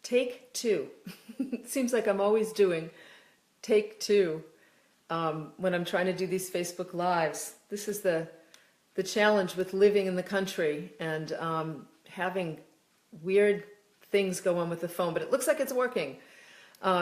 Take two. It seems like I'm always doing take two when I'm trying to do these Facebook Lives. This is the challenge with living in the country and having weird things go on with the phone, but it looks like it's working.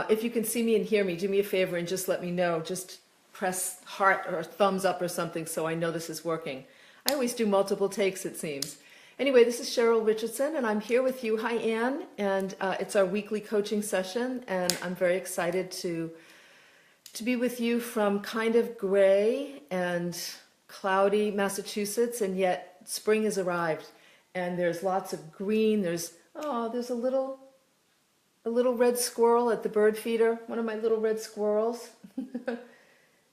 If you can see me and hear me, do me a favor and just let me know. Just press heart or thumbs up or something so I know this is working. I always do multiple takes, it seems. Anyway, this is Cheryl Richardson, and I'm here with you. Hi, Anne, and it's our weekly coaching session, and I'm very excited to be with you from kind of gray and cloudy Massachusetts, and yet spring has arrived, and there's lots of green. There's a little red squirrel at the bird feeder, one of my little red squirrels.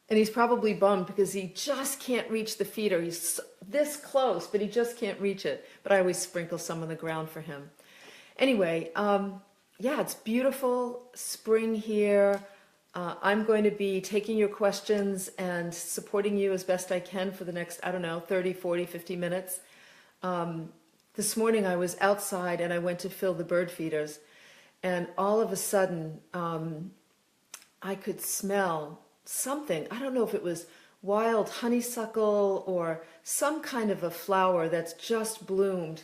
And he's probably bummed because he just can't reach the feeder. He's this close, but he just can't reach it. But I always sprinkle some on the ground for him. Anyway, yeah, it's beautiful spring here. I'm going to be taking your questions and supporting you as best I can for the next, 30, 40, 50 minutes. This morning I was outside and I went to fill the bird feeders. And all of a sudden, I could smell something. I don't know if it was wild honeysuckle or some kind of a flower that's just bloomed.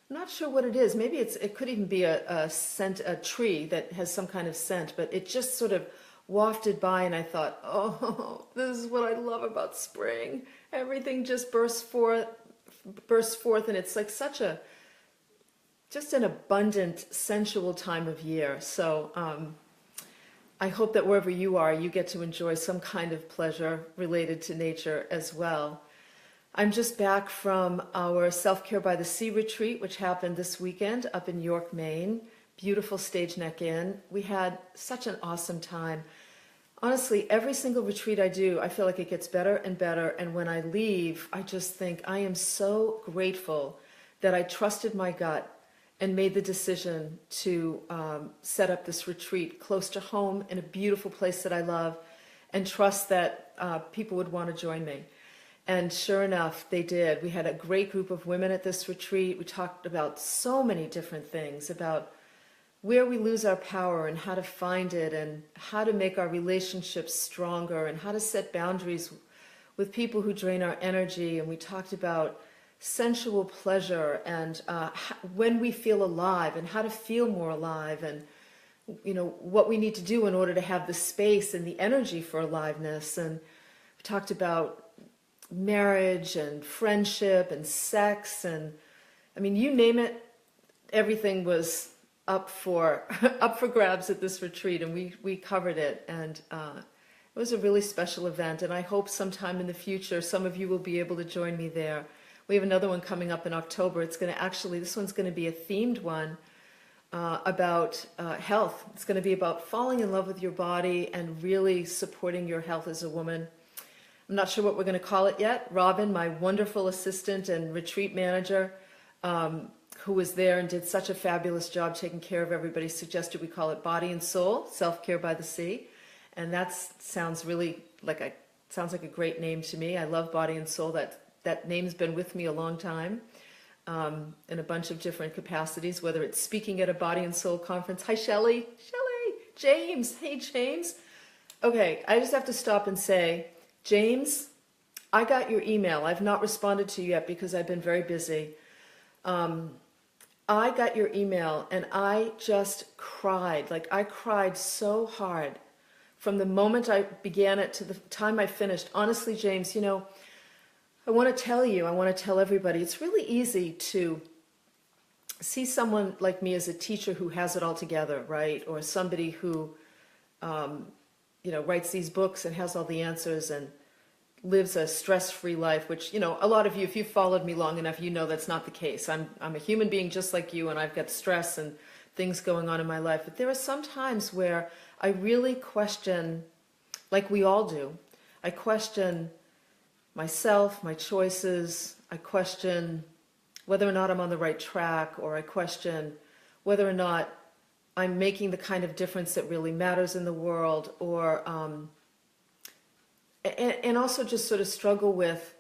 I'm not sure what it is. Maybe it could even be a tree that has some kind of scent, but it just sort of wafted by, and I thought, oh, this is what I love about spring. Everything just bursts forth, and it's like just an abundant, sensual time of year. So I hope that wherever you are, you get to enjoy some kind of pleasure related to nature as well. I'm just back from our Self-Care by the Sea retreat, which happened this weekend up in York, Maine. Beautiful Stage Neck Inn. We had such an awesome time. Honestly, every single retreat I do, I feel like it gets better and better. And when I leave, I just think I am so grateful that I trusted my gut and made the decision to set up this retreat close to home in a beautiful place that I love, and trust that people would want to join me. And sure enough, they did. We had a great group of women at this retreat. We talked about so many different things, about where we lose our power and how to find it, and how to make our relationships stronger, and how to set boundaries with people who drain our energy. And we talked about sensual pleasure and when we feel alive and how to feel more alive, and what we need to do in order to have the space and the energy for aliveness. And we talked about marriage and friendship and sex, and I mean, you name it, everything was up for grabs at this retreat, and we covered it. And it was a really special event, and I hope sometime in the future some of you will be able to join me there. We have another one coming up in October. This one's going to be a themed one about health. It's going to be about falling in love with your body and really supporting your health as a woman. I'm not sure what we're going to call it yet. Robin, my wonderful assistant and retreat manager, who was there and did such a fabulous job taking care of everybody, suggested we call it Body and Soul, Self-Care by the Sea. And that sounds like a great name to me. I love Body and Soul. That name's been with me a long time, in a bunch of different capacities, whether it's speaking at a Body and Soul conference. Hi, Shelley. James. Hey, James. Okay, I just have to stop and say, James, I got your email. I've not responded to you yet because I've been very busy. I got your email and I just cried. I cried so hard from the moment I began it to the time I finished. Honestly, James, I want to tell everybody, it's really easy to see someone like me as a teacher who has it all together, right? Or somebody who, writes these books and has all the answers and lives a stress-free life, which, a lot of you, if you've followed me long enough, that's not the case. I'm a human being just like you, and I've got stress and things going on in my life. But there are some times where I really question, like we all do, I question myself, my choices. I question whether or not I'm on the right track, or I question whether or not I'm making the kind of difference that really matters in the world, or and also just sort of struggle with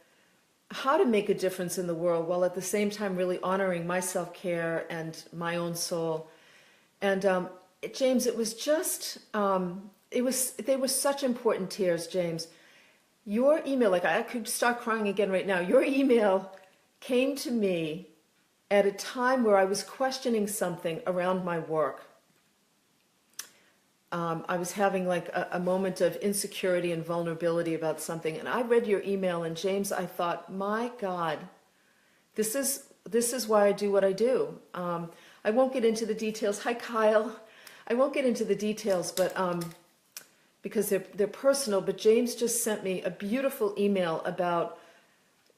how to make a difference in the world while at the same time really honoring my self-care and my own soul. And James, it was just, they were such important tears, James. Your email, like I could start crying again right now. Your email came to me at a time where I was questioning something around my work. I was having like a moment of insecurity and vulnerability about something, and I read your email, and James, I thought, my God, this is why I do what I do. I won't get into the details. Hi, Kyle. I won't get into the details, but because they're personal. But James just sent me a beautiful email about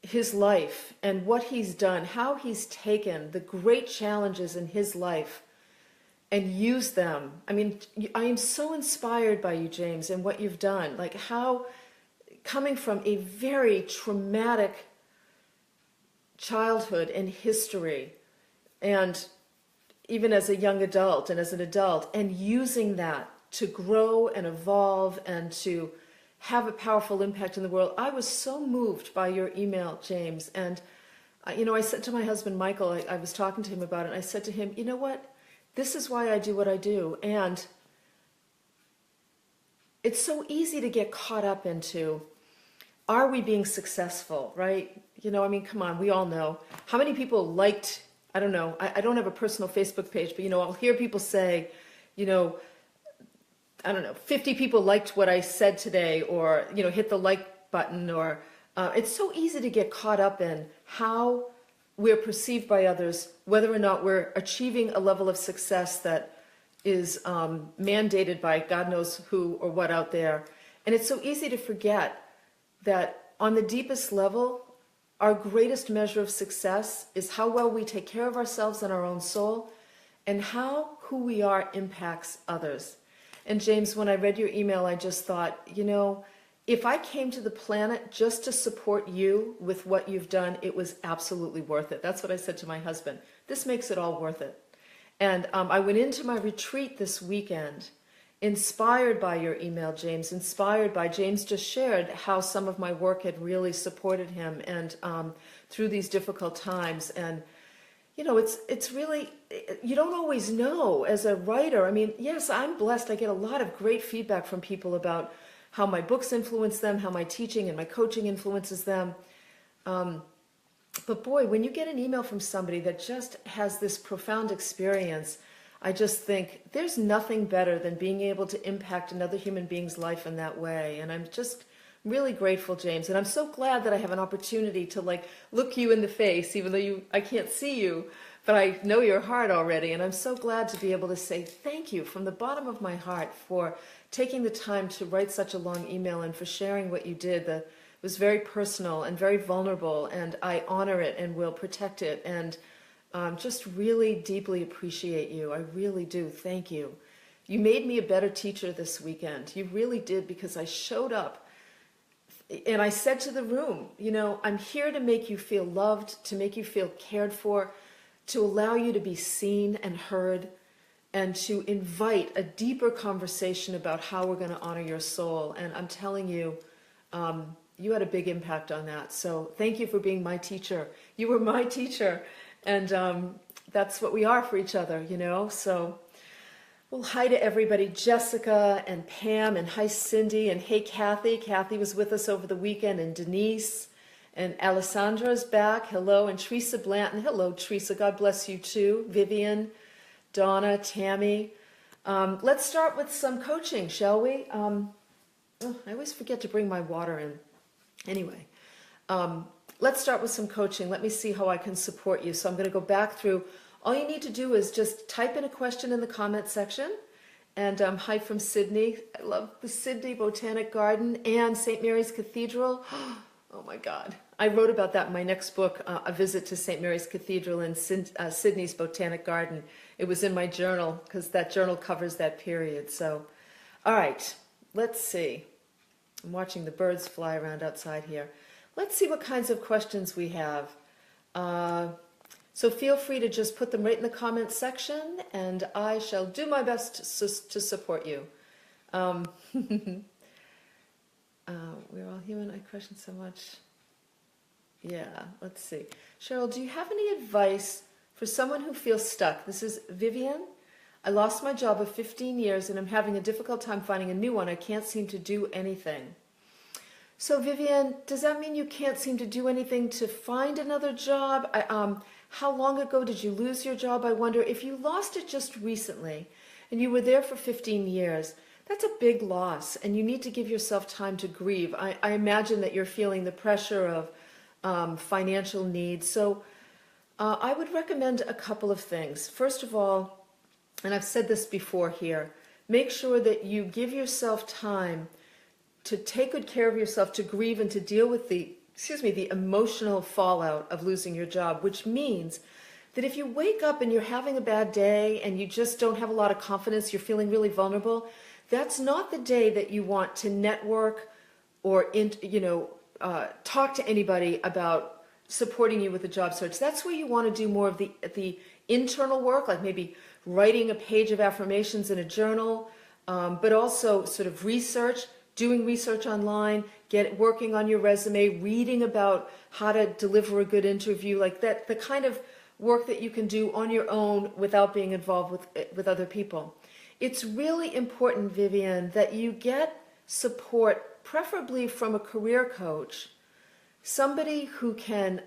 his life and what he's done, how he's taken the great challenges in his life and used them. I mean, I am so inspired by you, James, and what you've done. Like how, coming from a very traumatic childhood and history, and even as a young adult and as an adult, and using that to grow and evolve and to have a powerful impact in the world. I was so moved by your email, James. And, I said to my husband, Michael, I was talking to him about it, and I said to him, you know what? This is why I do what I do. And it's so easy to get caught up into, are we being successful, right? Come on, we all know. How many people liked, I don't know, I don't have a personal Facebook page, but, I'll hear people say, I don't know, 50 people liked what I said today, or, hit the like button, or it's so easy to get caught up in how we're perceived by others, whether or not we're achieving a level of success that is mandated by God knows who or what out there. And it's so easy to forget that on the deepest level, our greatest measure of success is how well we take care of ourselves and our own soul, and how who we are impacts others. And James, when I read your email, I just thought, if I came to the planet just to support you with what you've done, it was absolutely worth it. That's what I said to my husband. This makes it all worth it. And I went into my retreat this weekend, inspired by your email, James, inspired by James just shared how some of my work had really supported him and through these difficult times. And it's really, you don't always know as a writer. I mean, yes, I'm blessed. I get a lot of great feedback from people about how my books influence them, how my teaching and my coaching influences them. But boy, when you get an email from somebody that just has this profound experience, I just think there's nothing better than being able to impact another human being's life in that way. And I'm just really grateful, James. And I'm so glad that I have an opportunity to look you in the face, even though I can't see you, but I know your heart already. And I'm so glad to be able to say thank you from the bottom of my heart for taking the time to write such a long email and for sharing what you did. It was very personal and very vulnerable, and I honor it and will protect it, and just really deeply appreciate you. I really do. Thank you. You made me a better teacher this weekend. You really did, because I showed up and I said to the room, I'm here to make you feel loved, to make you feel cared for, to allow you to be seen and heard, and to invite a deeper conversation about how we're going to honor your soul. And I'm telling you, you had a big impact on that. So thank you for being my teacher. You were my teacher. And that's what we are for each other, So, well, hi to everybody. Jessica and Pam, and hi Cindy, and hey Kathy. Kathy was with us over the weekend, and Denise, and Alessandra's back. Hello. And Teresa Blanton. Hello, Teresa. God bless you too. Vivian, Donna, Tammy. Let's start with some coaching, shall we? I always forget to bring my water in. Anyway, let's start with some coaching. Let me see how I can support you. So I'm going to go back through. All you need to do is just type in a question in the comment section. And hi from Sydney. I love the Sydney Botanic Garden and St. Mary's Cathedral. Oh my God. I wrote about that in my next book, A Visit to St. Mary's Cathedral and Sydney's Botanic Garden. It was in my journal because that journal covers that period. So, all right, let's see. I'm watching the birds fly around outside here. Let's see what kinds of questions we have. So feel free to just put them right in the comments section, and I shall do my best to support you. We're all human. I question so much. Yeah, let's see. Cheryl, do you have any advice for someone who feels stuck? This is Vivian. I lost my job of 15 years and I'm having a difficult time finding a new one. I can't seem to do anything. So Vivian, does that mean you can't seem to do anything to find another job? How long ago did you lose your job? I wonder if you lost it just recently and you were there for 15 years, that's a big loss and you need to give yourself time to grieve. I imagine that you're feeling the pressure of financial needs. So I would recommend a couple of things. First of all, and I've said this before here, make sure that you give yourself time to take good care of yourself, to grieve and to deal with the emotional fallout of losing your job, which means that if you wake up and you're having a bad day and you just don't have a lot of confidence, you're feeling really vulnerable, that's not the day that you want to network or talk to anybody about supporting you with a job search. That's where you want to do more of the internal work, like maybe writing a page of affirmations in a journal, but also sort of research, doing research online, working on your resume, reading about how to deliver a good interview, like that, the kind of work that you can do on your own without being involved with other people. It's really important, Vivian, that you get support, preferably from a career coach, somebody who can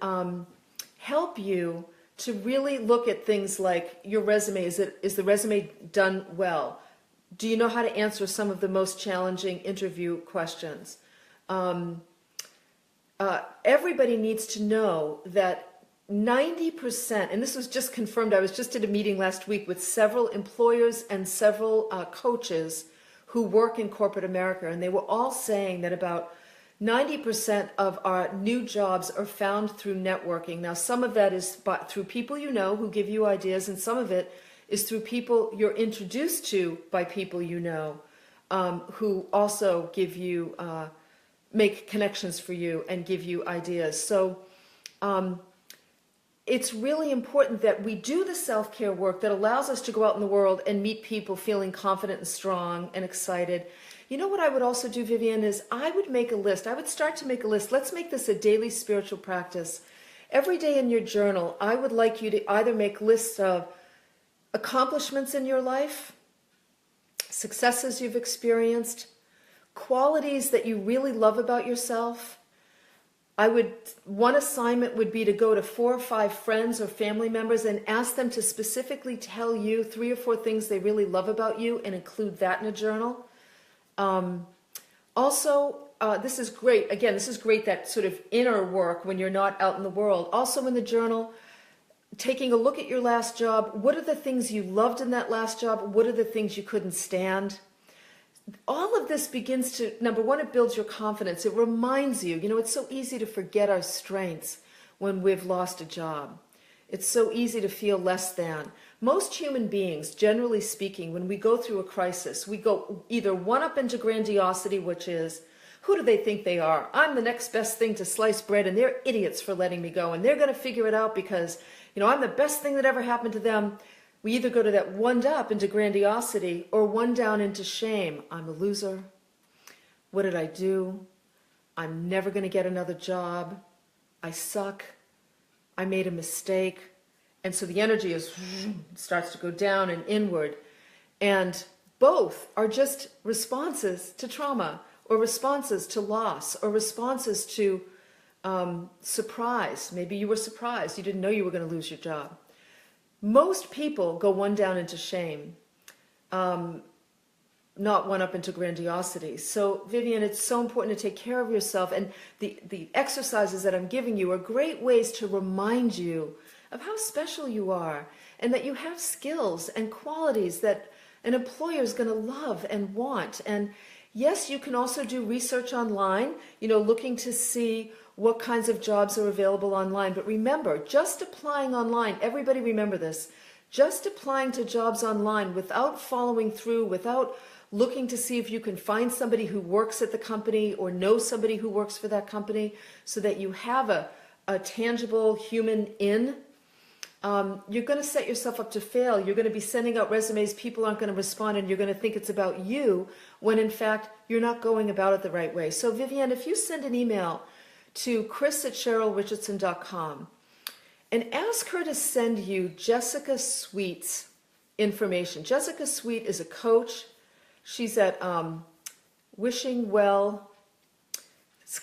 help you to really look at things like your resume. Is the resume done well? Do you know how to answer some of the most challenging interview questions? Everybody needs to know that 90%, and this was just confirmed, I was just at a meeting last week with several employers and several coaches who work in corporate America, and they were all saying that about 90% of our new jobs are found through networking. Now, some of that is through people you know who give you ideas, and some of it is through people you're introduced to by people you know, who also give you, make connections for you and give you ideas. So it's really important that we do the self-care work that allows us to go out in the world and meet people feeling confident and strong and excited. You know what I would also do, Vivian, is I would make a list. I would start to make a list. Let's make this a daily spiritual practice. Every day in your journal, I would like you to either make lists of accomplishments in your life, successes you've experienced, qualities that you really love about yourself. One assignment would be to go to 4 or 5 friends or family members and ask them to specifically tell you 3 or 4 things they really love about you and include that in a journal. This is great. Again, this is great, that sort of inner work when you're not out in the world. Also in the journal, taking a look at your last job. What are the things you loved in that last job? What are the things you couldn't stand? All of this begins to, number one, it builds your confidence. It reminds you, it's so easy to forget our strengths when we've lost a job. It's so easy to feel less than. Most human beings, generally speaking, when we go through a crisis, we go either one up into grandiosity, which is, who do they think they are? I'm the next best thing to sliced bread, and they're idiots for letting me go, and they're going to figure it out because, I'm the best thing that ever happened to them. We either go to that one up into grandiosity or one down into shame. I'm a loser. What did I do? I'm never going to get another job. I suck. I made a mistake. And so the energy starts to go down and inward. And both are just responses to trauma, or responses to loss, or responses to surprise. Maybe you were surprised. You didn't know you were going to lose your job. Most people go one down into shame, not one up into grandiosity. So, Vivian, it's so important to take care of yourself. And the exercises that I'm giving you are great ways to remind you of how special you are and that you have skills and qualities that an employer is going to love and want. And yes, you can also do research online, looking to see what kinds of jobs are available online. But remember, just applying online, everybody remember this, just applying to jobs online without following through, without looking to see if you can find somebody who works at the company or know somebody who works for that company so that you have a tangible human in, you're going to set yourself up to fail. You're going to be sending out resumes, people aren't going to respond, and you're going to think it's about you when in fact you're not going about it the right way. So Vivian, if you send an email to chris@CherylRichardson.com and ask her to send you Jessica Sweet's information. Jessica Sweet is a coach. She's at Wishing Well.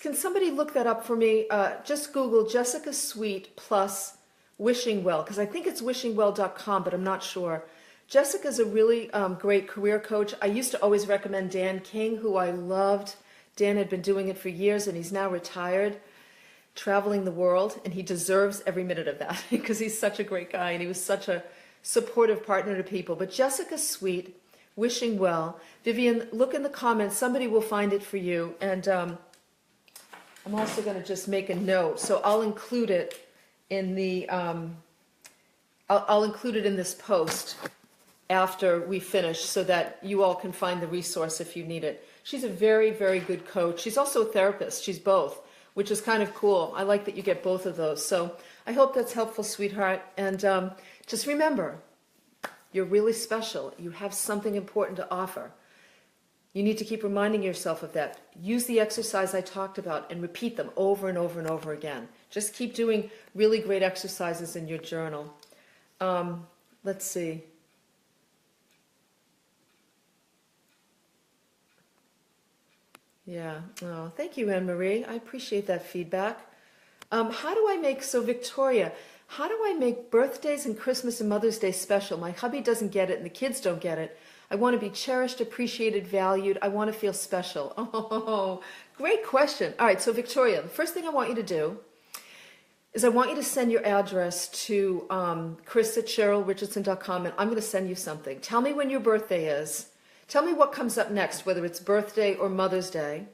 Can somebody look that up for me? Just Google Jessica Sweet plus Wishing Well, because I think it's wishingwell.com, but I'm not sure. Jessica's a really great career coach. I used to always recommend Dan King, who I loved. Dan had been doing it for years, and he's now retired, traveling the world, and he deserves every minute of that because he's such a great guy, and he was such a supportive partner to people. But Jessica Sweet, Wishing Well. Vivian, look in the comments. Somebody will find it for you. And I'm also going to just make a note. So I'll include it in the, I'll include it in this post after we finish so that you all can find the resource if you need it. She's a very, very good coach. She's also a therapist. She's both, which is kind of cool. I like that you get both of those. So I hope that's helpful, sweetheart. And just remember, you're really special. You have something important to offer. You need to keep reminding yourself of that. Use the exercise I talked about and repeat them over and over and over again. Just keep doing really great exercises in your journal. Let's see. Yeah. Oh, thank you, Anne-Marie. I appreciate that feedback. How do I make, so Victoria, how do I make birthdays and Christmas and Mother's Day special? My hubby doesn't get it and the kids don't get it. I want to be cherished, appreciated, valued. I want to feel special. Oh, great question. All right, so Victoria, the first thing I want you to do is I want you to send your address to chris@CherylRichardson.com, and I'm going to send you something. Tell me when your birthday is. Tell me what comes up next, whether it's birthday or Mother's Day,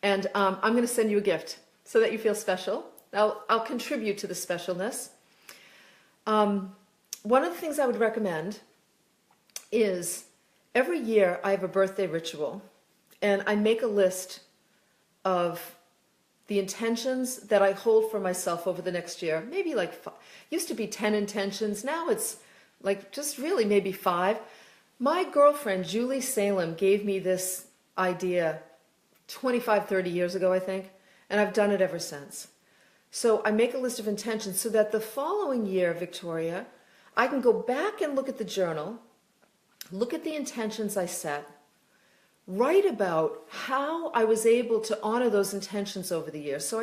and I'm going to send you a gift so that you feel special. I'll contribute to the specialness. One of the things I would recommend is every year I have a birthday ritual, and I make a list of the intentions that I hold for myself over the next year. Maybe like used to be 10 intentions. Now it's like just really maybe 5. My girlfriend, Julie Salem, gave me this idea 25, 30 years ago, I think, and I've done it ever since. So I make a list of intentions so that the following year, Victoria, I can go back and look at the journal, look at the intentions I set, write about how I was able to honor those intentions over the years. So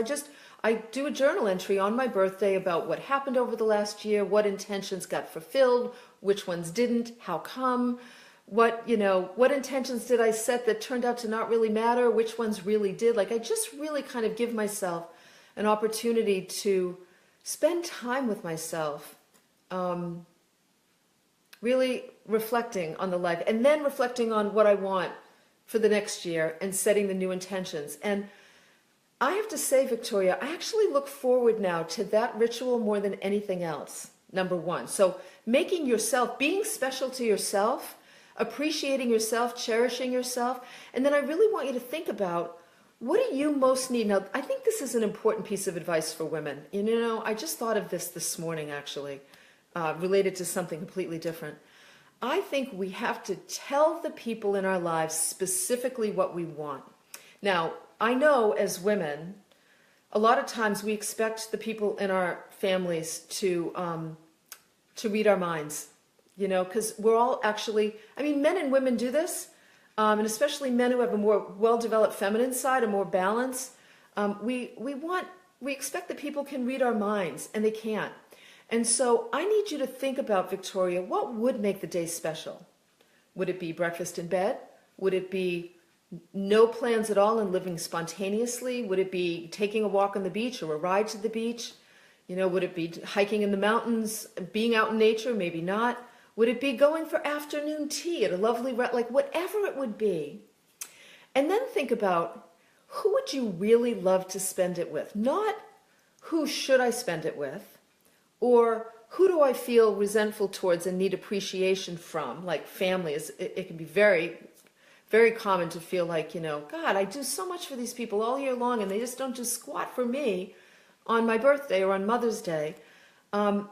I do a journal entry on my birthday about what happened over the last year, what intentions got fulfilled, which ones didn't, how come, what intentions did I set that turned out to not really matter, which ones really did. Like I just really kind of give myself an opportunity to spend time with myself, really reflecting on the life and then reflecting on what I want for the next year and setting the new intentions. And I have to say, Victoria, I actually look forward now to that ritual more than anything else, number one. So making yourself, being special to yourself, appreciating yourself, cherishing yourself, and then I really want you to think about what do you most need? Now, I think this is an important piece of advice for women. You know, I just thought of this morning, actually, related to something completely different. I think we have to tell the people in our lives specifically what we want. Now, I know as women, a lot of times we expect the people in our families to read our minds, you know, because we're all actually, I mean, men and women do this, and especially men who have a more well-developed feminine side, a more balance. We expect that people can read our minds, and they can't. And so I need you to think about, Victoria, what would make the day special? Would it be breakfast in bed? Would it be no plans at all and living spontaneously? Would it be taking a walk on the beach or a ride to the beach? You know, would it be hiking in the mountains, being out in nature? Maybe not. Would it be going for afternoon tea at a lovely, like whatever it would be. And then think about who would you really love to spend it with? Not who should I spend it with, or who do I feel resentful towards and need appreciation from, like family. It can be very, very common to feel like, you know, God, I do so much for these people all year long and they just don't do squat for me on my birthday or on Mother's Day.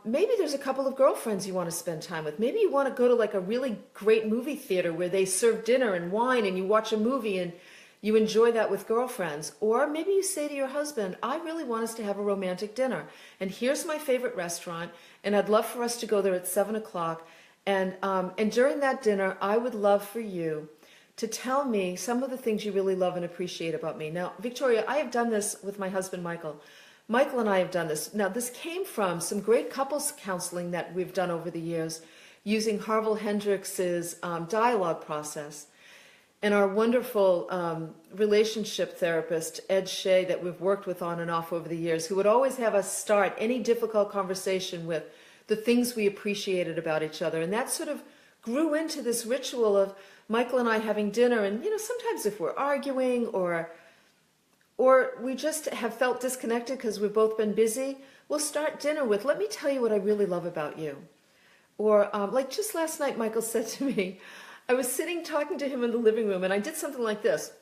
Maybe there's a couple of girlfriends you want to spend time with. Maybe you want to go to like a really great movie theater where they serve dinner and wine and you watch a movie and you enjoy that with girlfriends. Or maybe you say to your husband, I really want us to have a romantic dinner. And here's my favorite restaurant. And I'd love for us to go there at 7 o'clock. And during that dinner, I would love for you to tell me some of the things you really love and appreciate about me. Now, Victoria, I have done this with my husband, Michael. Michael and I have done this. Now, this came from some great couples counseling that we've done over the years using Harville Hendricks's dialogue process. And our wonderful relationship therapist, Ed Shea, that we've worked with on and off over the years, who would always have us start any difficult conversation with the things we appreciated about each other. And that sort of grew into this ritual of Michael and I having dinner. And, sometimes if we're arguing or we just have felt disconnected because we've both been busy, we'll start dinner with, let me tell you what I really love about you. Or like just last night, Michael said to me, I was sitting talking to him in the living room and I did something like this.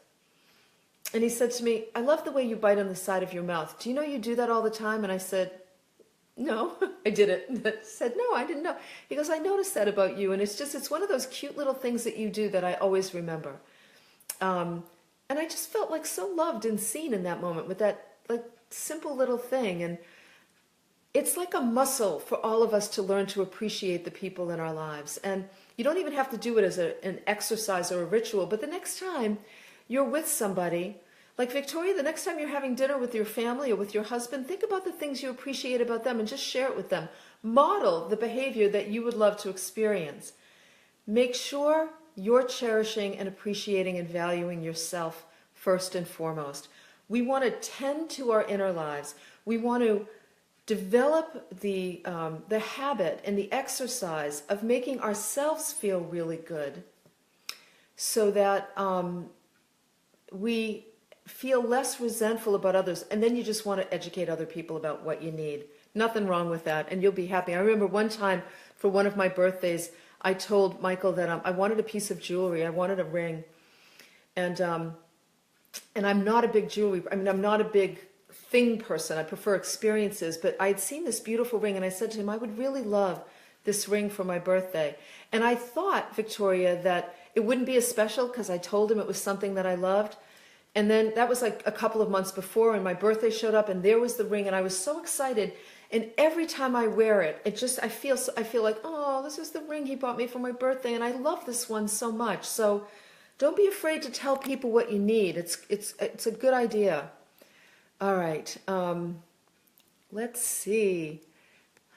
And he said to me, I love the way you bite on the side of your mouth. Do you know you do that all the time? And I said, no, I didn't. I said, no, I didn't know. He goes, I noticed that about you. And it's one of those cute little things that you do that I always remember. And I just felt like so loved and seen in that moment with that like simple little thing. And it's like a muscle for all of us to learn to appreciate the people in our lives. And you don't even have to do it as an exercise or a ritual, but the next time you're with somebody, like Victoria, the next time you're having dinner with your family or with your husband, think about the things you appreciate about them and just share it with them. Model the behavior that you would love to experience. Make sure you're cherishing and appreciating and valuing yourself first and foremost. We want to tend to our inner lives. We want to develop the habit and the exercise of making ourselves feel really good so that we feel less resentful about others. And then you just want to educate other people about what you need. Nothing wrong with that, and you'll be happy. I remember one time for one of my birthdays, I told Michael that I wanted a piece of jewelry. I wanted a ring. And I'm not a big jewelry, I'm not a big thing person. I prefer experiences, but I'd seen this beautiful ring and I said to him, I would really love this ring for my birthday. And I thought, Victoria, that it wouldn't be as special because I told him it was something that I loved. And then that was like a couple of months before, and my birthday showed up and there was the ring and I was so excited. And every time I wear it, I feel like, oh, this is the ring he bought me for my birthday and I love this one so much. So don't be afraid to tell people what you need. It's a good idea. All right. Let's see.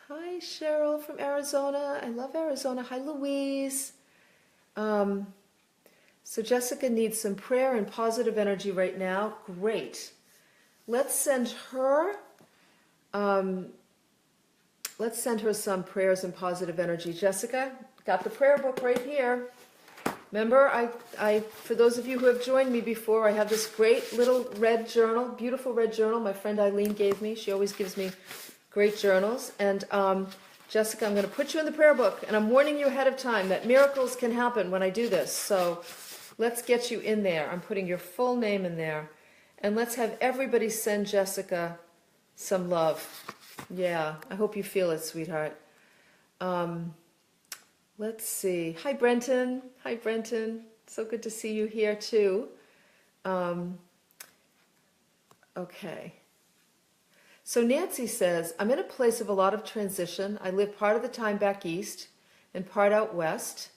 Hi, Cheryl from Arizona. I love Arizona. Hi, Louise. So Jessica needs some prayer and positive energy right now. Great. Let's send her some prayers and positive energy. Jessica, got the prayer book right here. Remember, I for those of you who have joined me before, I have this great little red journal, beautiful red journal my friend Eileen gave me. She always gives me great journals. And Jessica, I'm going to put you in the prayer book, and I'm warning you ahead of time that miracles can happen when I do this. So let's get you in there. I'm putting your full name in there. And let's have everybody send Jessica some love. Yeah, I hope you feel it, sweetheart. Let's see. Hi, Brenton. Hi, Brenton. So good to see you here, too. Okay. So Nancy says, I'm in a place of a lot of transition. I live part of the time back east and part out west.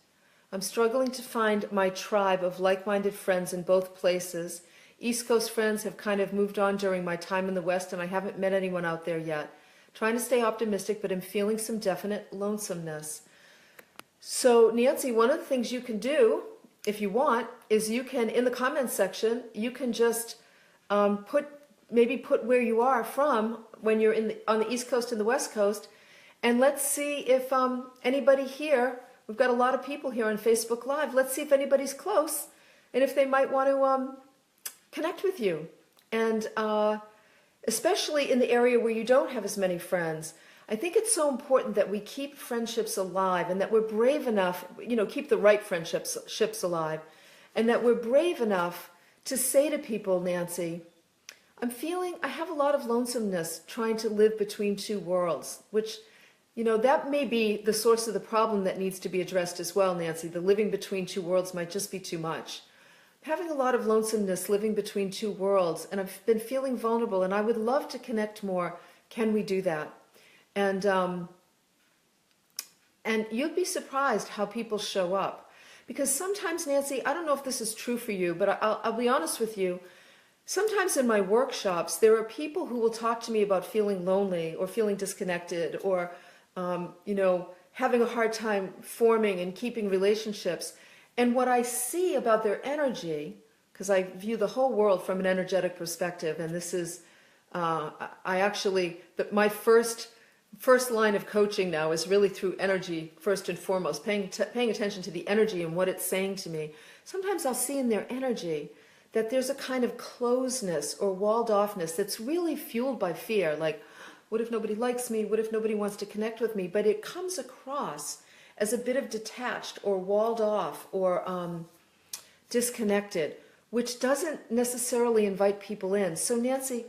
I'm struggling to find my tribe of like-minded friends in both places. East Coast friends have kind of moved on during my time in the West, and I haven't met anyone out there yet. Trying to stay optimistic, but I'm feeling some definite lonesomeness. So Nancy, one of the things you can do, if you want, is you can, in the comments section, you can just put where you are from when you're on the East Coast and the West Coast, and let's see if anybody here, we've got a lot of people here on Facebook Live, let's see if anybody's close, and if they might want to connect with you. And especially in the area where you don't have as many friends, I think it's so important that we keep friendships alive and that we're brave enough, keep the right friendships alive, and that we're brave enough to say to people, Nancy, I have a lot of lonesomeness trying to live between two worlds, which, that may be the source of the problem that needs to be addressed as well, Nancy. The living between two worlds might just be too much. Having a lot of lonesomeness living between two worlds, and I've been feeling vulnerable, and I would love to connect more. Can we do that? And And you'd be surprised how people show up. Because sometimes, Nancy, I don't know if this is true for you, but I'll be honest with you. Sometimes in my workshops, there are people who will talk to me about feeling lonely or feeling disconnected or, having a hard time forming and keeping relationships. And what I see about their energy, because I view the whole world from an energetic perspective, and this is, my first line of coaching now is really through energy, first and foremost, paying attention to the energy and what it's saying to me. Sometimes I'll see in their energy that there's a kind of closeness or walled offness that's really fueled by fear, like, what if nobody likes me? What if nobody wants to connect with me? But it comes across as a bit of detached or walled off or disconnected, which doesn't necessarily invite people in. So Nancy,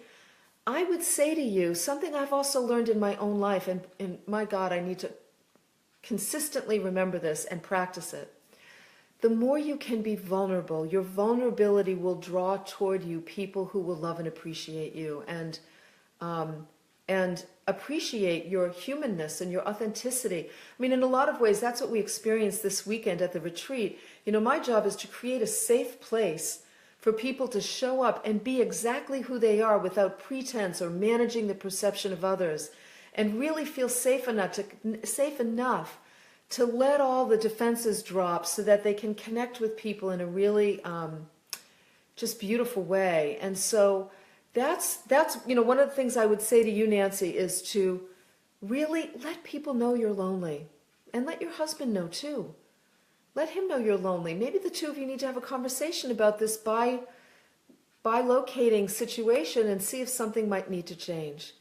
I would say to you something I've also learned in my own life, and my God, I need to consistently remember this and practice it. The more you can be vulnerable, your vulnerability will draw toward you people who will love and appreciate you and appreciate your humanness and your authenticity. I mean, in a lot of ways, that's what we experienced this weekend at the retreat. My job is to create a safe place for people to show up and be exactly who they are without pretense or managing the perception of others, and really feel safe enough to let all the defenses drop so that they can connect with people in a really just beautiful way. And so that's one of the things I would say to you, Nancy, is to really let people know you're lonely, and let your husband know too. Let him know you're lonely. Maybe the two of you need to have a conversation about this bi-locating situation and see if something might need to change.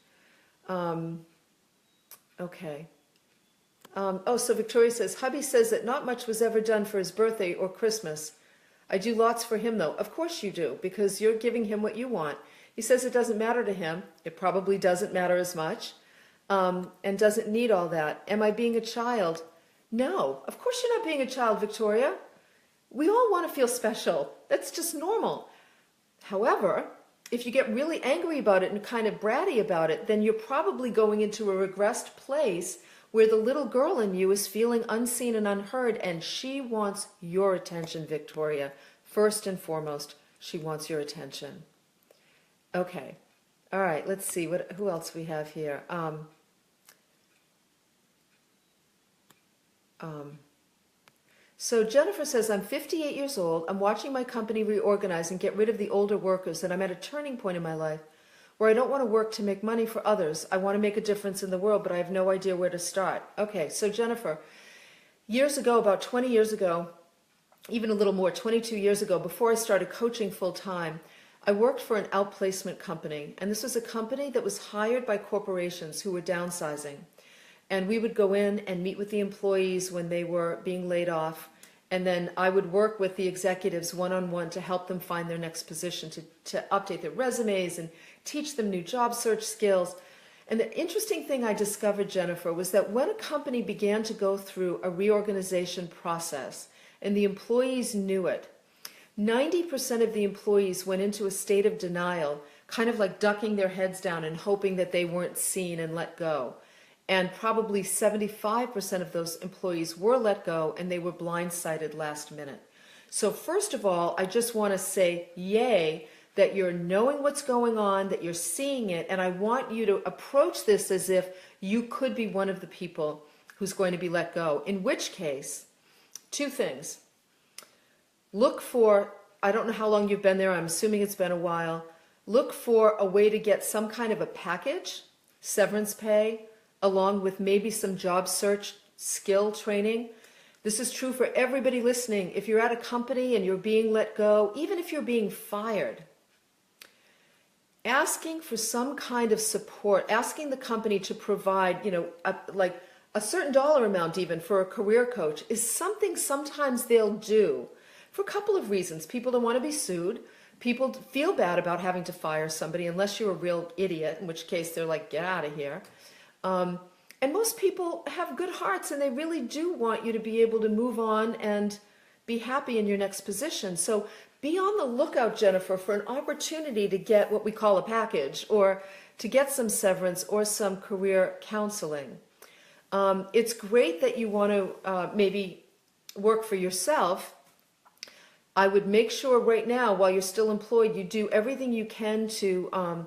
Okay. So Victoria says, hubby says that not much was ever done for his birthday or Christmas. I do lots for him though. Of course you do, because you're giving him what you want. He says it doesn't matter to him. It probably doesn't matter as much, and doesn't need all that. Am I being a child? No, of course you're not being a child, Victoria. We all want to feel special. That's just normal. However, if you get really angry about it and kind of bratty about it, then you're probably going into a regressed place where the little girl in you is feeling unseen and unheard, and she wants your attention, Victoria. First and foremost, she wants your attention. Okay. All right, let's see who else we have here. So Jennifer says, I'm 58 years old. I'm watching my company reorganize and get rid of the older workers, and I'm at a turning point in my life where I don't want to work to make money for others. I want to make a difference in the world, but I have no idea where to start. Okay, so Jennifer, years ago, about 20 years ago, even a little more, 22 years ago, before I started coaching full time, I worked for an outplacement company, and this was a company that was hired by corporations who were downsizing. And we would go in and meet with the employees when they were being laid off, and then I would work with the executives one-on-one to help them find their next position, to update their resumes and teach them new job search skills. And the interesting thing I discovered, Jennifer, was that when a company began to go through a reorganization process, and the employees knew it, 90% of the employees went into a state of denial, kind of like ducking their heads down and hoping that they weren't seen and let go. And probably 75% of those employees were let go, and they were blindsided last minute. So first of all, I just want to say, yay, that you're knowing what's going on, that you're seeing it, and I want you to approach this as if you could be one of the people who's going to be let go. In which case, two things. Look for, I don't know how long you've been there, I'm assuming it's been a while, look for a way to get some kind of a package, severance pay, along with maybe some job search skill training. This is true for everybody listening. If you're at a company and you're being let go, even if you're being fired, asking for some kind of support, asking the company to provide, like a certain dollar amount even for a career coach is something sometimes they'll do for a couple of reasons. People don't want to be sued. People feel bad about having to fire somebody unless you're a real idiot, in which case they're like, get out of here. And most people have good hearts, and they really do want you to be able to move on and be happy in your next position. So be on the lookout, Jennifer, for an opportunity to get what we call a package, or to get some severance or some career counseling. It's great that you want to maybe work for yourself. I would make sure right now, while you're still employed, you do everything you can to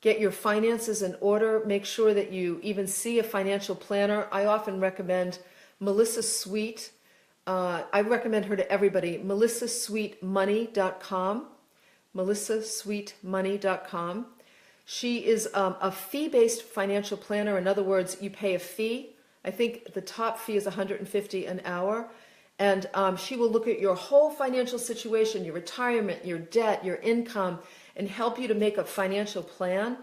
get your finances in order. Make sure that you even see a financial planner. I often recommend Melissa Sweet. I recommend her to everybody. melissasweetmoney.com. melissasweetmoney.com. She is a fee-based financial planner. In other words, you pay a fee. I think the top fee is $150 an hour. And she will look at your whole financial situation, your retirement, your debt, your income, and help you to make a financial plan.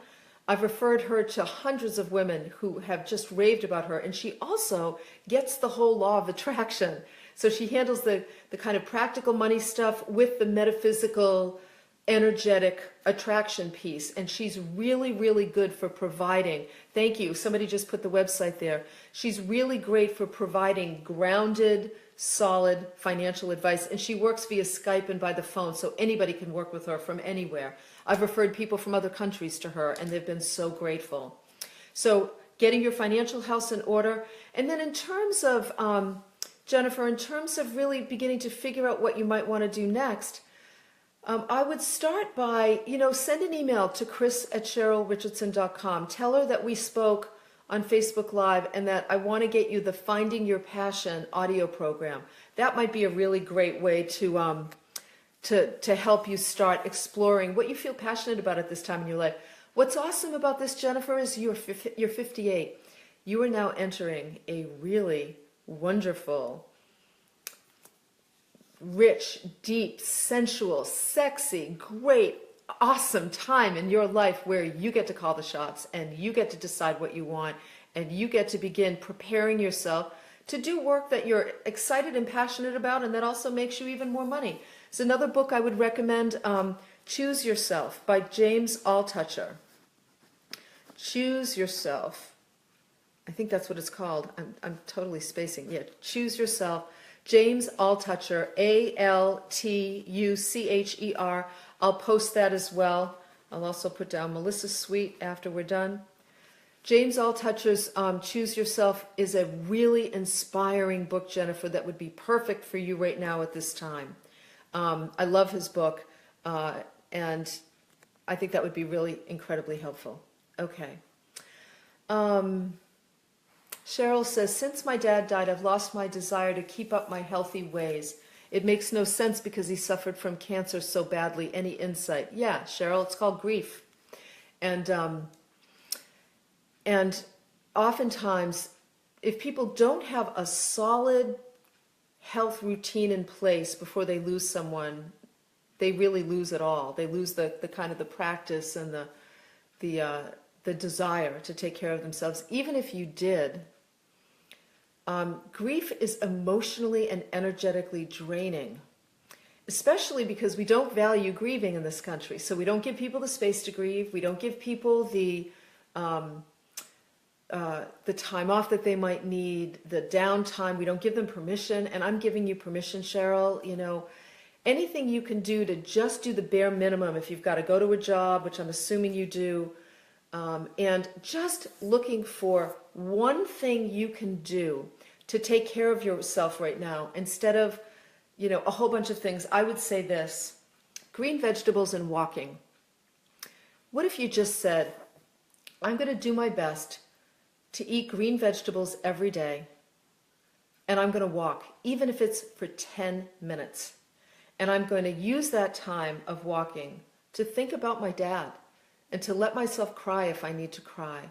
I've referred her to hundreds of women who have just raved about her. And she also gets the whole law of attraction. So she handles the kind of practical money stuff with the metaphysical, energetic attraction piece. And she's really, really good for providing. Thank you. Somebody just put the website there. She's really great for providing grounded, solid financial advice. And she works via Skype and by the phone, so anybody can work with her from anywhere. I've referred people from other countries to her, and they've been so grateful. So getting your financial house in order. And then in terms of, Jennifer, in terms of really beginning to figure out what you might want to do next, I would start by, send an email to chris@cherylrichardson.com. Tell her that we spoke on Facebook Live and that I want to get you the Finding Your Passion audio program. That might be a really great way to help you start exploring what you feel passionate about at this time in your life. What's awesome about this, Jennifer, is you're 58. You are now entering a really wonderful, rich, deep, sensual, sexy, great, awesome time in your life where you get to call the shots and you get to decide what you want and you get to begin preparing yourself to do work that you're excited and passionate about and that also makes you even more money. It's another book I would recommend, Choose Yourself by James Altucher. Choose Yourself. I think that's what it's called. I'm totally spacing. Yeah, Choose Yourself. James Altucher, Altucher. I'll post that as well. I'll also put down Melissa Sweet after we're done. James Altucher's Choose Yourself is a really inspiring book, Jennifer, that would be perfect for you right now at this time. I love his book, and I think that would be really incredibly helpful. Okay. Cheryl says, since my dad died, I've lost my desire to keep up my healthy ways. It makes no sense because he suffered from cancer so badly. Any insight? Yeah, Cheryl, it's called grief. And oftentimes, if people don't have a solid health routine in place before they lose someone, they really lose it all. They lose the kind of the practice and the desire to take care of themselves. Even if you did, grief is emotionally and energetically draining, especially because we don't value grieving in this country. So we don't give people the space to grieve. We don't give people the time off that they might need, the downtime. We don't give them permission. And I'm giving you permission, Cheryl. Anything you can do to just do the bare minimum if you've got to go to a job, which I'm assuming you do, and just looking for one thing you can do to take care of yourself right now instead of, a whole bunch of things. I would say this: green vegetables and walking. What if you just said, I'm going to do my best to eat green vegetables every day, and I'm going to walk, even if it's for 10 minutes. And I'm going to use that time of walking to think about my dad and to let myself cry if I need to cry.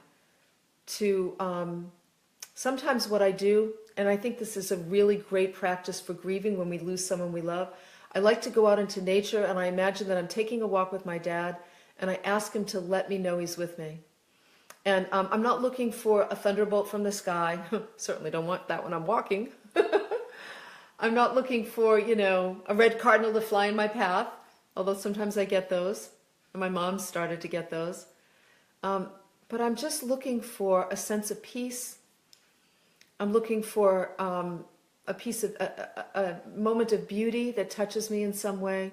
Sometimes what I do, and I think this is a really great practice for grieving when we lose someone we love, I like to go out into nature and I imagine that I'm taking a walk with my dad and I ask him to let me know he's with me. And I'm not looking for a thunderbolt from the sky. Certainly don't want that when I'm walking. I'm not looking for, a red cardinal to fly in my path, although sometimes I get those. And my mom started to get those. But I'm just looking for a sense of peace. I'm looking for a moment of beauty that touches me in some way.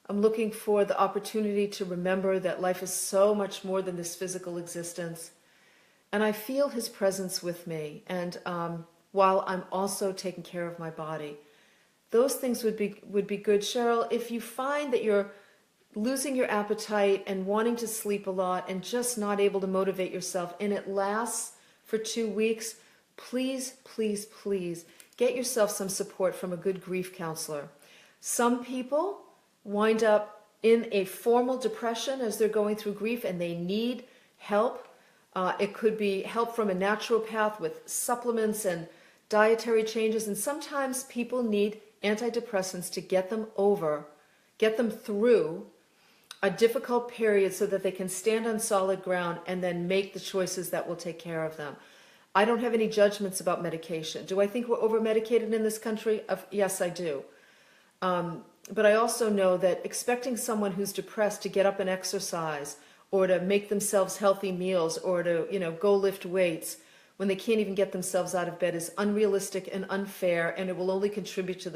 I'm looking for the opportunity to remember that life is so much more than this physical existence. and I feel his presence with me, and while I'm also taking care of my body. Those things would be good. Cheryl, if you find that you're losing your appetite and wanting to sleep a lot and just not able to motivate yourself, and it lasts for 2 weeks, please, please, please get yourself some support from a good grief counselor. Some people wind up in a formal depression as they're going through grief, and they need help. It could be help from a naturopath with supplements and dietary changes, and sometimes people need antidepressants to get them through a difficult period so that they can stand on solid ground and then make the choices that will take care of them. I don't have any judgments about medication. Do I think we're over-medicated in this country? Yes, I do. But I also know that expecting someone who's depressed to get up and exercise or to make themselves healthy meals or to, go lift weights when they can't even get themselves out of bed is unrealistic and unfair, and it will only contribute to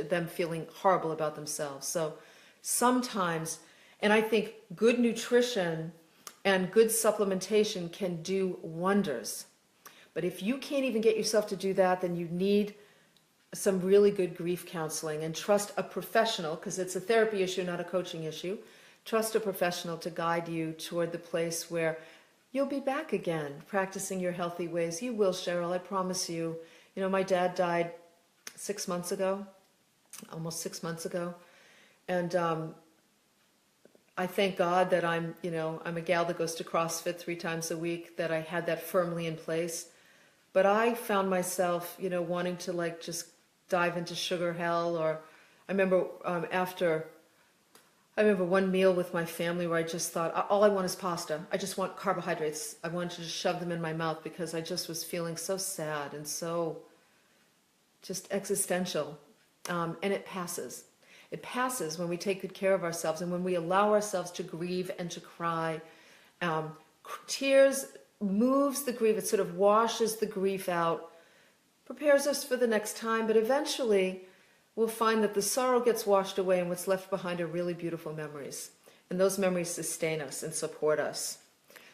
them feeling horrible about themselves. So sometimes, and I think good nutrition and good supplementation can do wonders. But if you can't even get yourself to do that, then you need some really good grief counseling, and trust a professional, because it's a therapy issue, not a coaching issue. Trust a professional to guide you toward the place where you'll be back again, practicing your healthy ways. You will, Cheryl, I promise you. My dad died 6 months ago, almost 6 months ago. And I thank God that I'm a gal that goes to CrossFit 3 times a week, that I had that firmly in place. But I found myself, wanting to just dive into sugar hell. Or I remember I remember one meal with my family where I just thought, all I want is pasta. I just want carbohydrates. I wanted to just shove them in my mouth because I just was feeling so sad and so just existential. And it passes. It passes when we take good care of ourselves and when we allow ourselves to grieve and to cry. Tears moves the grief. It sort of washes the grief out, prepares us for the next time, but eventually we'll find that the sorrow gets washed away and what's left behind are really beautiful memories. And those memories sustain us and support us.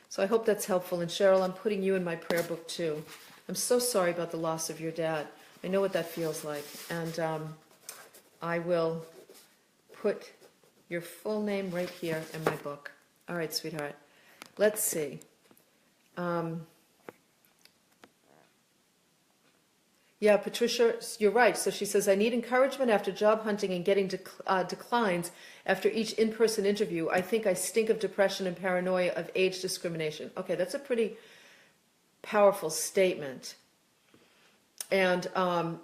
So I hope that's helpful. And Cheryl, I'm putting you in my prayer book too. I'm so sorry about the loss of your dad. I know what that feels like. And I will put your full name right here in my book. All right, sweetheart. Let's see. Yeah, Patricia, you're right. So she says, I need encouragement after job hunting and getting declines after each in-person interview. I think I stink of depression and paranoia of age discrimination. Okay, that's a pretty powerful statement. And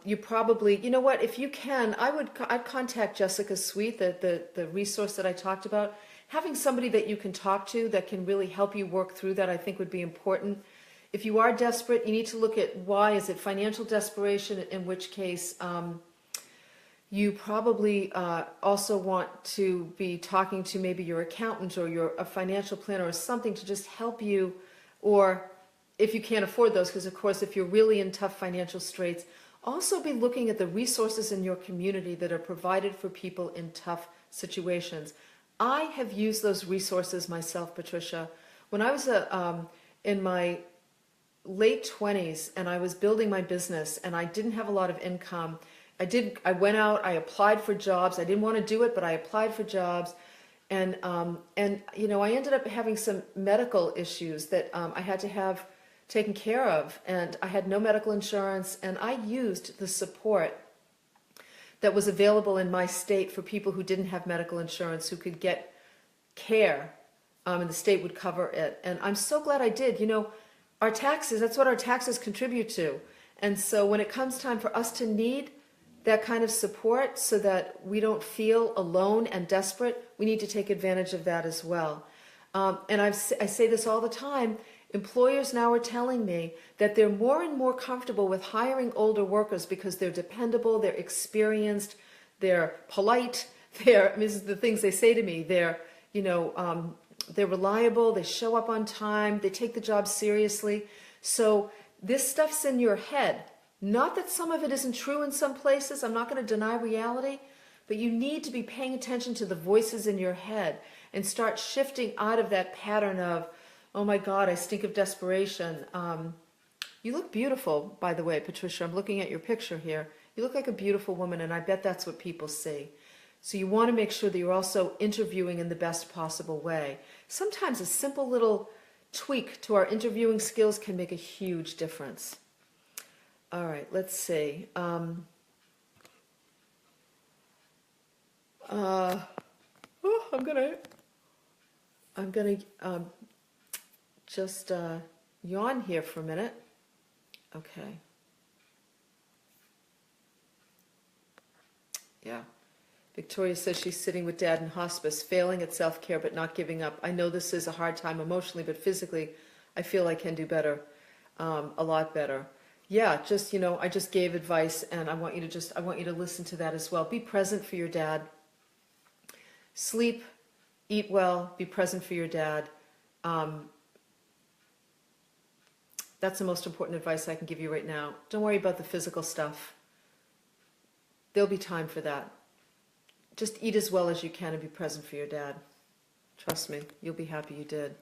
you probably, you know what, if you can, I'd contact Jessica Sweet, the resource that I talked about. Having somebody that you can talk to that can really help you work through that, I think would be important. If you are desperate, you need to look at why. Is it financial desperation, in which case you probably also want to be talking to maybe your accountant or a financial planner or something to just help you, or if you can't afford those, because of course if you're really in tough financial straits, also be looking at the resources in your community that are provided for people in tough situations. I have used those resources myself, Patricia. When I was in my late 20s and I was building my business and I didn't have a lot of income, I went out, I applied for jobs. I didn't want to do it, but I applied for jobs. And I ended up having some medical issues that I had to have taken care of, and I had no medical insurance, and I used the support that was available in my state for people who didn't have medical insurance, who could get care, and the state would cover it. And I'm so glad I did. Our taxes, that's what our taxes contribute to. And so when it comes time for us to need that kind of support so that we don't feel alone and desperate, we need to take advantage of that as well. And I say this all the time. Employers now are telling me that they're more and more comfortable with hiring older workers because they're dependable, they're experienced, they're polite, this is the things they say to me, they're reliable, they show up on time, they take the job seriously. So this stuff's in your head. Not that some of it isn't true in some places, I'm not going to deny reality, but you need to be paying attention to the voices in your head and start shifting out of that pattern of, Oh my God, I stink of desperation. You look beautiful, by the way, Patricia. I'm looking at your picture here. You look like a beautiful woman, and I bet that's what people see. So you want to make sure that you're also interviewing in the best possible way. Sometimes a simple little tweak to our interviewing skills can make a huge difference. All right, let's see. I'm gonna just yawn here for a minute. Okay. Yeah. Victoria says she's sitting with Dad in hospice, failing at self-care but not giving up. I know this is a hard time emotionally, but physically, I feel I can do better, a lot better. Yeah, just, I just gave advice, and I want you to listen to that as well. Be present for your dad. Sleep, eat well, be present for your dad. That's the most important advice I can give you right now. Don't worry about the physical stuff. There'll be time for that. Just eat as well as you can and be present for your dad. Trust me, you'll be happy you did.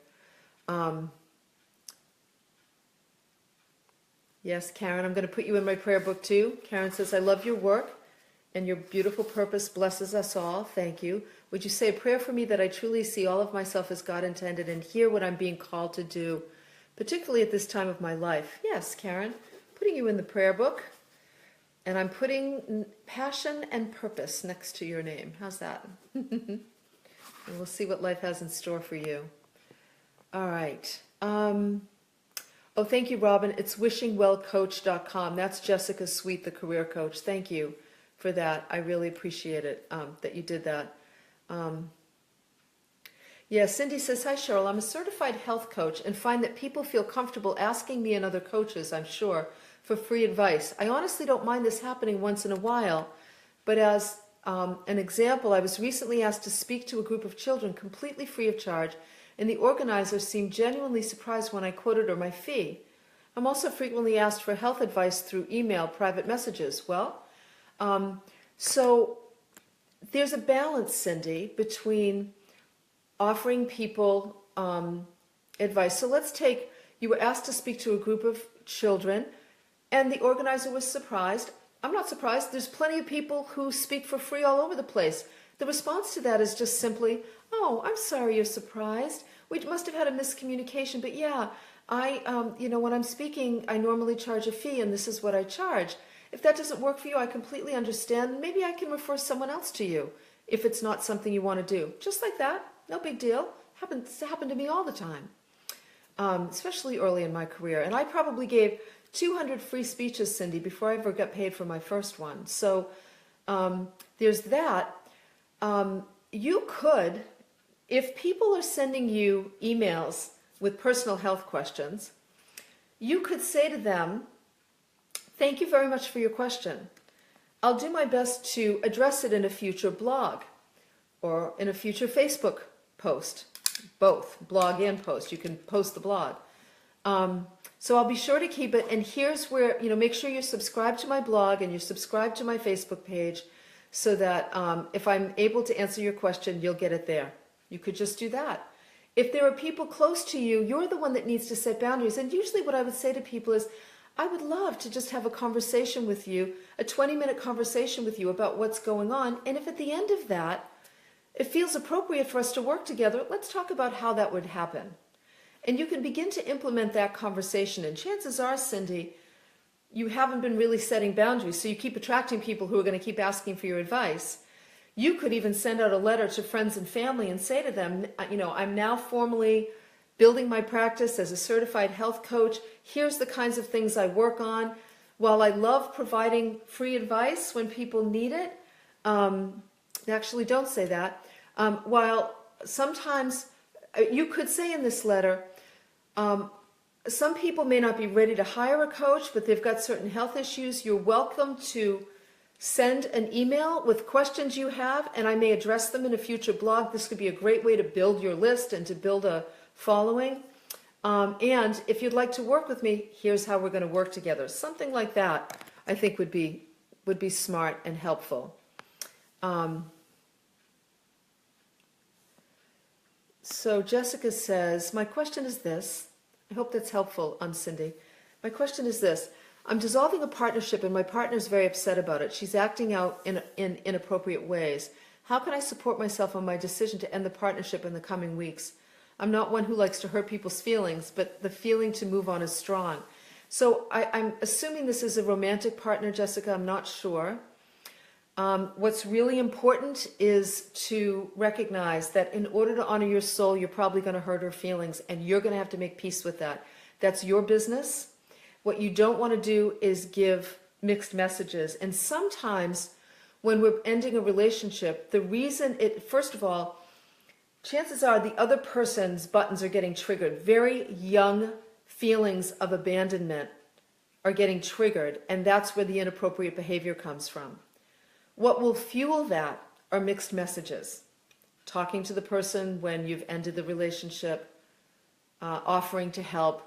Yes, Karen, I'm going to put you in my prayer book too. Karen says, I love your work and your beautiful purpose blesses us all. Thank you. Would you say a prayer for me that I truly see all of myself as God intended and hear what I'm being called to do, particularly at this time of my life? Yes, Karen, putting you in the prayer book. And I'm putting passion and purpose next to your name. How's that? And we'll see what life has in store for you. All right. Oh, thank you, Robin. It's wishingwellcoach.com. That's Jessica Sweet, the career coach. Thank you for that. I really appreciate it that you did that. Yeah, Cindy says, hi, Cheryl. I'm a certified health coach and find that people feel comfortable asking me and other coaches, I'm sure, for free advice. I honestly don't mind this happening once in a while, but as an example, I was recently asked to speak to a group of children completely free of charge, and the organizer seemed genuinely surprised when I quoted her my fee. I'm also frequently asked for health advice through email, private messages. Well, so there's a balance, Cindy, between offering people advice. So let's take, you were asked to speak to a group of children, and the organizer was surprised. I'm not surprised. There's plenty of people who speak for free all over the place. The response to that is just simply, oh, I'm sorry you're surprised. We must have had a miscommunication, but yeah, when I'm speaking, I normally charge a fee, and this is what I charge. If that doesn't work for you, I completely understand. Maybe I can refer someone else to you if it's not something you want to do. Just like that. No big deal. It's happened to me all the time, especially early in my career. And I probably gave 200 free speeches, Cindy, before I ever got paid for my first one. So there's that. You could, if people are sending you emails with personal health questions, you could say to them, thank you very much for your question. I'll do my best to address it in a future blog or in a future Facebook post. Both, blog and post. You can post the blog. So I'll be sure to keep it. And here's where, make sure you're subscribed to my blog and you're subscribed to my Facebook page so that if I'm able to answer your question, you'll get it there. You could just do that. If there are people close to you, you're the one that needs to set boundaries. And usually what I would say to people is, I would love to just have a conversation with you, a 20-minute conversation with you about what's going on. And if at the end of that, it feels appropriate for us to work together, let's talk about how that would happen. And you can begin to implement that conversation. And chances are, Cindy, you haven't been really setting boundaries, so you keep attracting people who are going to keep asking for your advice. You could even send out a letter to friends and family and say to them, I'm now formally building my practice as a certified health coach. Here's the kinds of things I work on. While I love providing free advice when people need it, actually don't say that. While sometimes you could say in this letter, some people may not be ready to hire a coach, but they've got certain health issues. You're welcome to send an email with questions you have, and I may address them in a future blog. This could be a great way to build your list and to build a following. And if you'd like to work with me, here's how we're going to work together. Something like that, I think, would be smart and helpful. So Jessica says, my question is this. I hope that's helpful, Cindy. My question is this. I'm dissolving a partnership and my partner is very upset about it. She's acting out in inappropriate ways. How can I support myself on my decision to end the partnership in the coming weeks? I'm not one who likes to hurt people's feelings, but the feeling to move on is strong. So I'm assuming this is a romantic partner, Jessica. I'm not sure. What's really important is to recognize that in order to honor your soul, you're probably going to hurt her feelings, and you're going to have to make peace with that. That's your business. What you don't want to do is give mixed messages. And sometimes when we're ending a relationship, the reason first of all, chances are the other person's buttons are getting triggered. Very young feelings of abandonment are getting triggered, and that's where the inappropriate behavior comes from. What will fuel that are mixed messages. Talking to the person when you've ended the relationship, offering to help,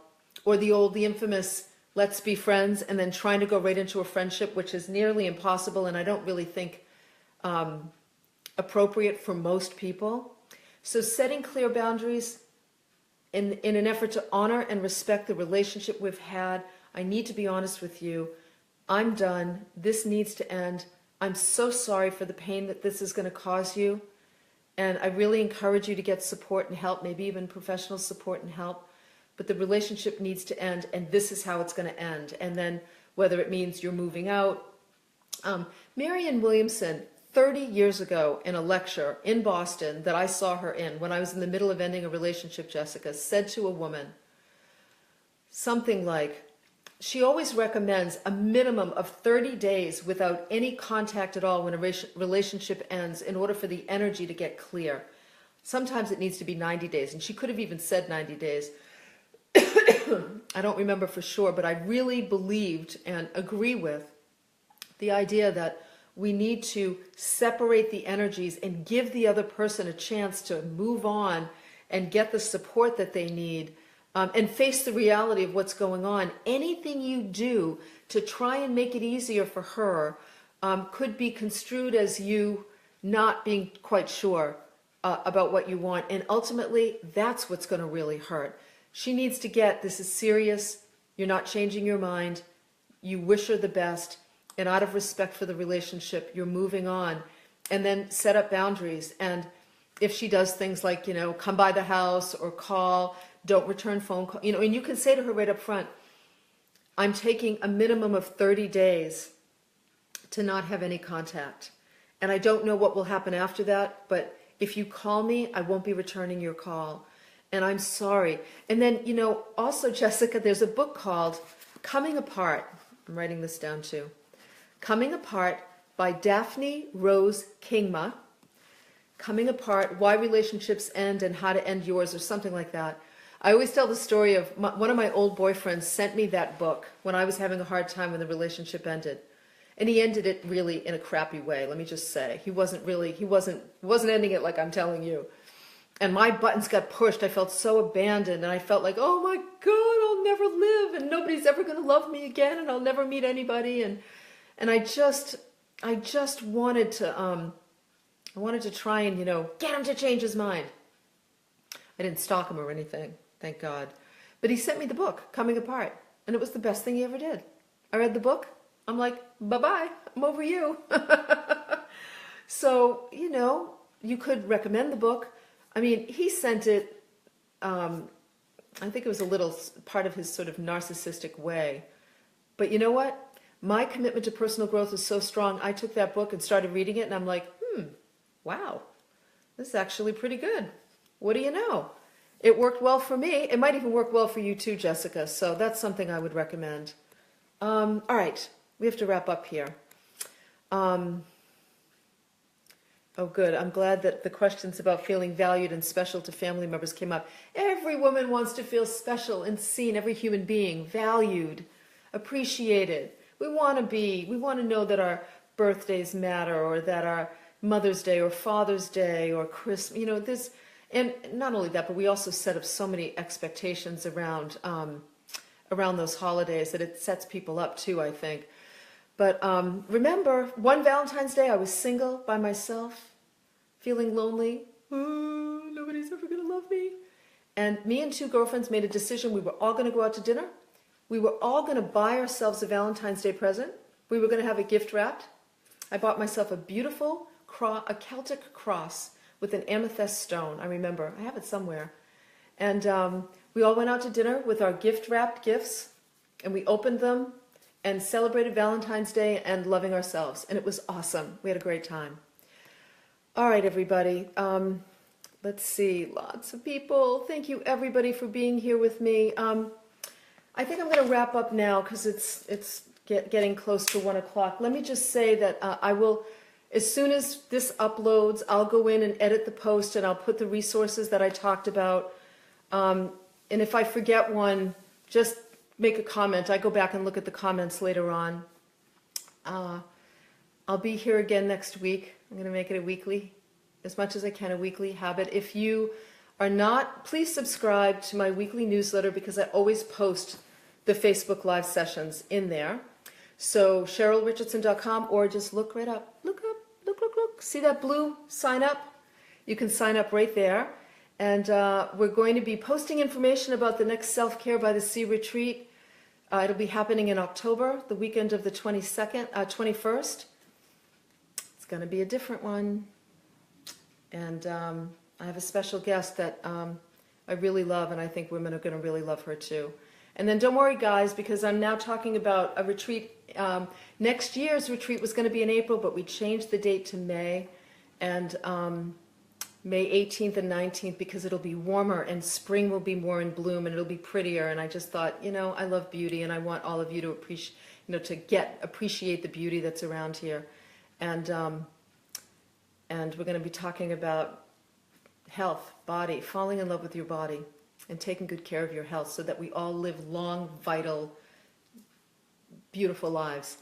or the infamous, let's be friends, and then trying to go right into a friendship, which is nearly impossible, and I don't really think appropriate for most people. So setting clear boundaries in an effort to honor and respect the relationship we've had. I need to be honest with you. I'm done. This needs to end. I'm so sorry for the pain that this is going to cause you. And I really encourage you to get support and help, maybe even professional support and help. But the relationship needs to end, and this is how it's going to end. And then whether it means you're moving out. Marianne Williamson, 30 years ago in a lecture in Boston that I saw her in, when I was in the middle of ending a relationship, Jessica, said to a woman something like, she always recommends a minimum of 30 days without any contact at all when a relationship ends in order for the energy to get clear. Sometimes it needs to be 90 days, and she could have even said 90 days. I don't remember for sure, but I really believed and agree with the idea that we need to separate the energies and give the other person a chance to move on and get the support that they need. And face the reality of what's going on. Anything you do to try and make it easier for her could be construed as you not being quite sure about what you want. And ultimately, that's what's going to really hurt. She needs to get, this is serious, you're not changing your mind, you wish her the best, and out of respect for the relationship, you're moving on. And then set up boundaries. And if she does things like, come by the house or call, don't return phone call, and you can say to her right up front, I'm taking a minimum of 30 days to not have any contact. And I don't know what will happen after that, but if you call me, I won't be returning your call. And I'm sorry. And then, also, Jessica, there's a book called Coming Apart. I'm writing this down too. Coming Apart by Daphne Rose Kingma. Coming Apart, Why Relationships End and How to End Yours, or something like that. I always tell the story of one of my old boyfriends sent me that book when I was having a hard time when the relationship ended. And he ended it really in a crappy way, let me just say. He wasn't ending it like I'm telling you. And my buttons got pushed. I felt so abandoned, and I felt like, oh my God, I'll never live, and nobody's ever going to love me again, and I'll never meet anybody. And I just wanted to try and, get him to change his mind. I didn't stalk him or anything, thank God. But he sent me the book, Coming Apart, and it was the best thing he ever did. I read the book. I'm like, bye-bye, I'm over you. So, you could recommend the book. I mean, he sent it, I think it was a little part of his sort of narcissistic way. But you know what? My commitment to personal growth is so strong, I took that book and started reading it, and I'm like, wow, this is actually pretty good. What do you know? It worked well for me. It might even work well for you too, Jessica. So that's something I would recommend. All right, we have to wrap up here. Oh, good. I'm glad that the questions about feeling valued and special to family members came up. Every woman wants to feel special and seen, every human being, valued, appreciated. We want to know that our birthdays matter, or that our Mother's Day or Father's Day or Christmas, and not only that, but we also set up so many expectations around those holidays that it sets people up too, I think. But remember, one Valentine's Day I was single by myself, feeling lonely. Oh, no nobody's ever going to love me. And me and two girlfriends made a decision. We were all going to go out to dinner. We were all going to buy ourselves a Valentine's Day present. We were going to have a gift wrapped. I bought myself a beautiful a Celtic cross with an amethyst stone. I remember. I have it somewhere. And we all went out to dinner with our gift-wrapped gifts, and we opened them and celebrated Valentine's Day and loving ourselves. And it was awesome. We had a great time. All right, everybody. Let's see. Lots of people. Thank you, everybody, for being here with me. I think I'm going to wrap up now because it's getting close to 1 o'clock. Let me just say that I will, as soon as this uploads, I'll go in and edit the post, and I'll put the resources that I talked about. And if I forget one, just make a comment. I go back and look at the comments later on. I'll be here again next week. I'm going to make it a weekly, as much as I can, a weekly habit. If you are not, please subscribe to my weekly newsletter because I always post the Facebook Live sessions in there. So CherylRichardson.com, or just look right up. Look. See that blue sign up? You can sign up right there. And we're going to be posting information about the next Self-Care by the Sea retreat. It'll be happening in October, the weekend of the 21st. It's going to be a different one. And I have a special guest that I really love, and I think women are going to really love her too. And then don't worry, guys, because I'm now talking about a retreat. Next year's retreat was going to be in April, but we changed the date to May. And May 18th and 19th, because it'll be warmer and spring will be more in bloom and it'll be prettier. And I just thought, I love beauty, and I want all of you to appreciate the beauty that's around here. And we're going to be talking about health, body, falling in love with your body, and taking good care of your health so that we all live long, vital, beautiful lives.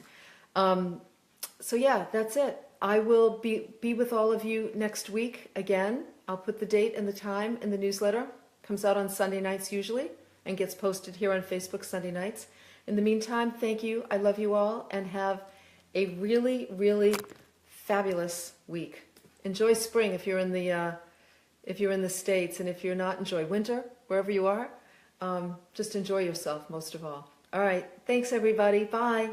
So yeah, that's it. I will be with all of you next week again. I'll put the date and the time in the newsletter. Comes out on Sunday nights usually and gets posted here on Facebook Sunday nights. In the meantime, thank you. I love you all, and have a really, really fabulous week. Enjoy spring if you're in the States, and if you're not, enjoy winter wherever you are. Just enjoy yourself most of all. All right. Thanks, everybody. Bye.